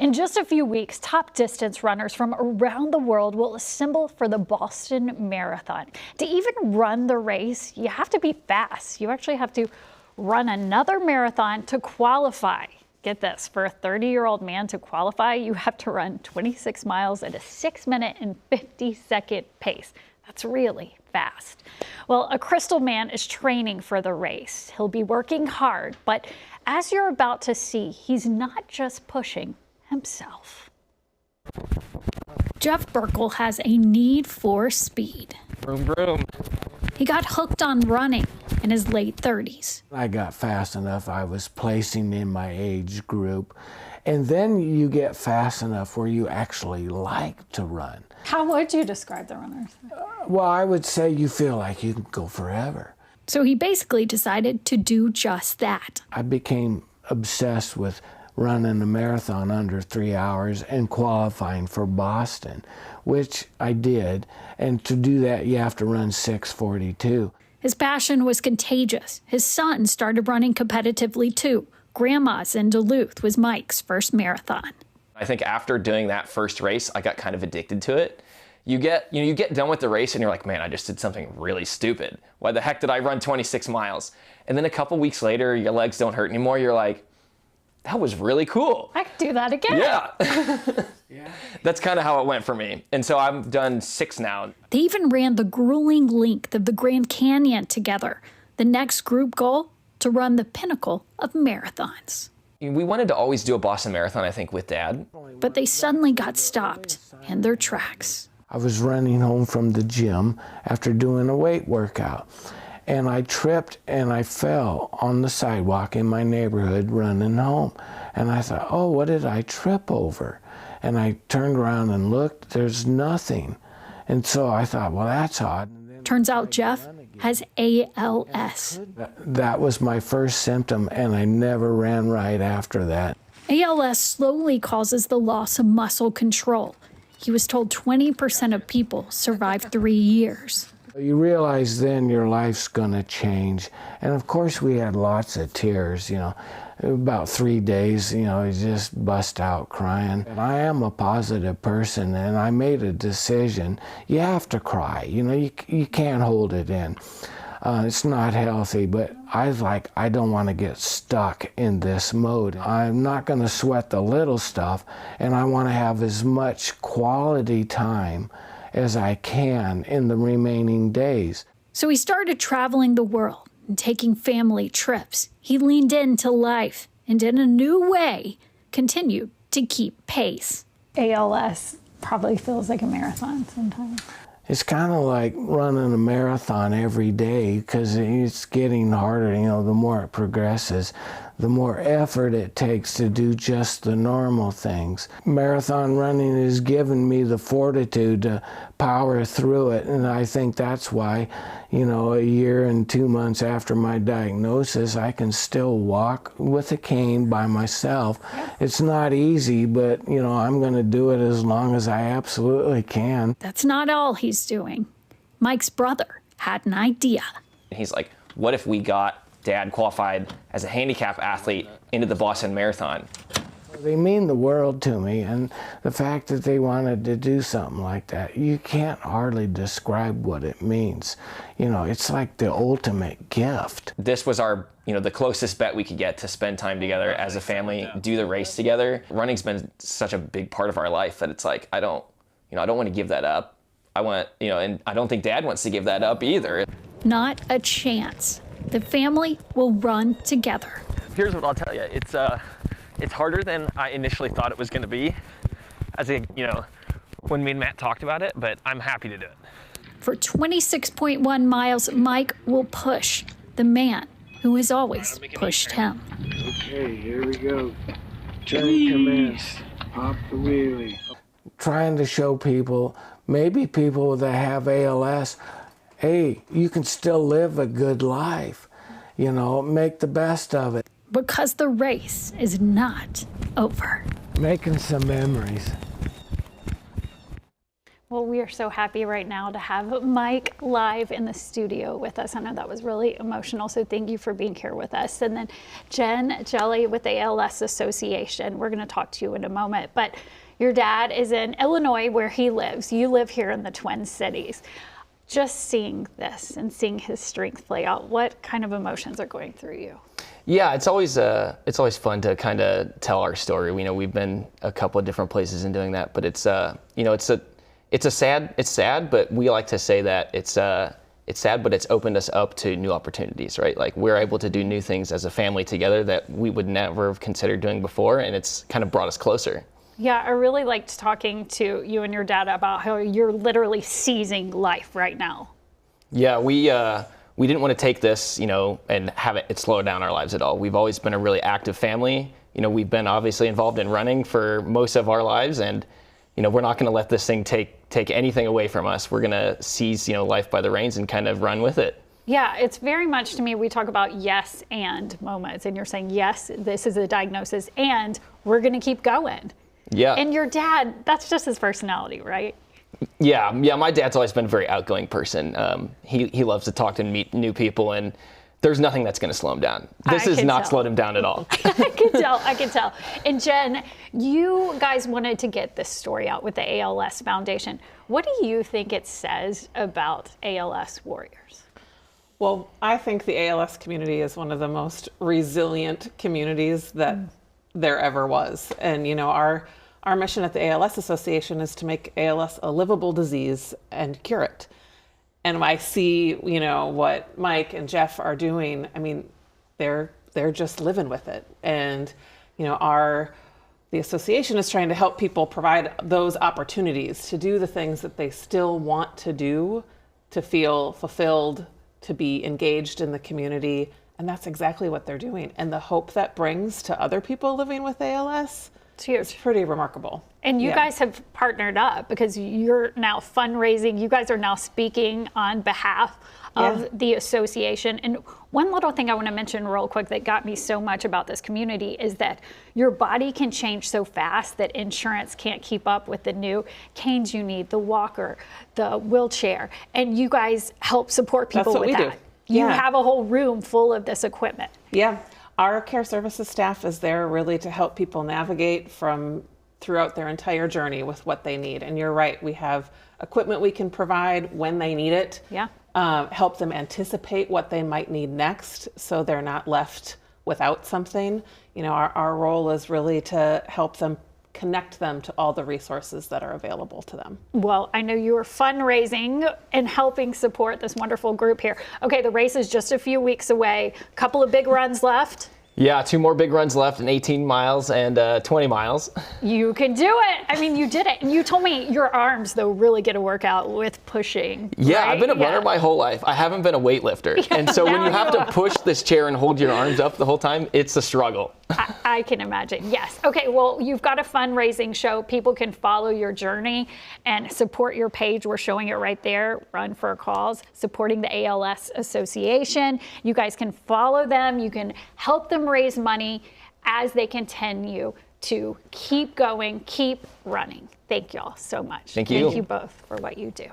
In just a few weeks, top distance runners from around the world will assemble for the Boston Marathon. To even run the race, you have to be fast. You actually have to run another marathon to qualify. Get this, for a 30-year-old man to qualify, you have to run 26 miles at a 6-minute and 50-second pace. That's really fast. Well, a Crystal man is training for the race. He'll be working hard, but as you're about to see, he's not just pushing himself. Jeff Burkle has a need for speed. Vroom, vroom. He got hooked on running in his late 30s. I got fast enough. I was placing in my age group. And then you get fast enough where you actually like to run. How would you describe the runners? Well, I would say you feel like you can go forever. So he basically decided to do just that. I became obsessed with running a marathon under 3 hours and qualifying for Boston, which I did. And to do that, you have to run 6:42. His passion was contagious. His son started running competitively too. Grandma's in Duluth was Mike's first marathon. I think after doing that first race, I got kind of addicted to it. You get done with the race and you're like, man, I just did something really stupid. Why the heck did I run 26 miles? And then a couple weeks later, your legs don't hurt anymore. You're like, that was really cool. I could do that again. Yeah. That's kind of how it went for me. And so I've done 6 now. They even ran the grueling length of the Grand Canyon together. The next group goal, to run the pinnacle of marathons. We wanted to always do a Boston Marathon, I think, with Dad. But they suddenly got stopped in their tracks. I was running home from the gym after doing a weight workout. And I tripped and I fell on the sidewalk in my neighborhood running home. And I thought, oh, what did I trip over? And I turned around and looked, there's nothing. And so I thought, well, that's odd. Turns out Jeff has ALS. That was my first symptom, and I never ran right after that. ALS slowly causes the loss of muscle control. He was told 20% of people survive 3 years. You realize then your life's gonna change. And of course we had lots of tears, about 3 days, you just bust out crying. And I am a positive person and I made a decision. You have to cry, you can't hold it in. It's not healthy, but I don't want to get stuck in this mode. I'm not gonna sweat the little stuff, and I want to have as much quality time as I can in the remaining days. So he started traveling the world and taking family trips. He leaned into life and in a new way continued to keep pace. ALS probably feels like a marathon sometimes. It's kind of like running a marathon every day because it's getting harder. The more it progresses, the more effort it takes to do just the normal things. Marathon running has given me the fortitude to power through it, and I think that's why, a year and 2 months after my diagnosis, I can still walk with a cane by myself. It's not easy, but, I'm going to do it as long as I absolutely can. That's not all he's doing. Mike's brother had an idea. He's like, what if we got Dad qualified as a handicap athlete into the Boston Marathon? They mean the world to me, and the fact that they wanted to do something like that, you can't hardly describe what it means. It's like the ultimate gift. This was our, the closest bet we could get to spend time together as a family, do the race together. Running's been such a big part of our life that it's like, I don't want to give that up. I want, and I don't think Dad wants to give that up either. Not a chance. The family will run together. Here's what I'll tell you. It's harder than I initially thought it was going to be, when me and Matt talked about it, but I'm happy to do it. For 26.1 miles, Mike will push the man who has always pushed him. Okay, here we go. Turn commence. Pop the wheelie. Trying to show people, maybe people that have ALS, hey, you can still live a good life. Make the best of it. Because the race is not over. Making some memories. Well, we are so happy right now to have Mike live in the studio with us. I know that was really emotional, so thank you for being here with us. And then Jen Jelly with the ALS Association, we're going to talk to you in a moment. But your dad is in Illinois where he lives. You live here in the Twin Cities. Just seeing this and seeing his strength play out, what kind of emotions are going through you? Yeah, it's always fun to kind of tell our story. We've been a couple of different places in doing that, but it's sad, but we like to say that it's sad, but it's opened us up to new opportunities, right? Like we're able to do new things as a family together that we would never have considered doing before, and it's kind of brought us closer. Yeah, I really liked talking to you and your dad about how you're literally seizing life right now. Yeah, we didn't want to take this, and have it slow down our lives at all. We've always been a really active family. We've been obviously involved in running for most of our lives, and we're not going to let this thing take anything away from us. We're going to seize, life by the reins and kind of run with it. Yeah, it's very much to me, we talk about yes and moments, and you're saying, yes, this is a diagnosis, and we're going to keep going. Yeah. And your dad, that's just his personality, right? Yeah. My dad's always been a very outgoing person. He loves to talk to meet new people, and there's nothing that's going to slow him down. This has not slowed him down at all. I can tell. And Jen, you guys wanted to get this story out with the ALS Foundation. What do you think it says about ALS warriors? Well, I think the ALS community is one of the most resilient communities that there ever was. And, our mission at the ALS Association is to make ALS a livable disease and cure it. And I see, what Mike and Jeff are doing. I mean, they're just living with it. And, the association is trying to help people provide those opportunities to do the things that they still want to do, to feel fulfilled, to be engaged in the community. And that's exactly what they're doing. And the hope that brings to other people living with ALS, it's pretty remarkable. And you guys have partnered up because you're now fundraising. You guys are now speaking on behalf of the association. And one little thing I want to mention real quick that got me so much about this community is that your body can change so fast that insurance can't keep up with the new canes you need, the walker, the wheelchair. And you guys help support people with that. That's what we do. You have a whole room full of this equipment. Yeah. Our care services staff is there really to help people navigate throughout their entire journey with what they need. And you're right, we have equipment we can provide when they need it. Yeah. Help them anticipate what they might need next so they're not left without something. Our role is really to help them, connect them to all the resources that are available to them. Well, I know you are fundraising and helping support this wonderful group here. Okay, the race is just a few weeks away. A couple of big runs left. Yeah, 2 more big runs left in 18 miles and 20 miles. You can do it. I mean, you did it. And you told me your arms, though, really get a workout with pushing. Yeah, right? I've been a runner my whole life. I haven't been a weightlifter. And so when you have to push this chair and hold your arms up the whole time, it's a struggle. I can imagine, yes. Okay, well, you've got a fundraising show. People can follow your journey and support your page. We're showing it right there, Run for a Cause, supporting the ALS Association. You guys can follow them. You can help them raise money as they continue to keep going, keep running. Thank you all so much. Thank you. Thank you both for what you do.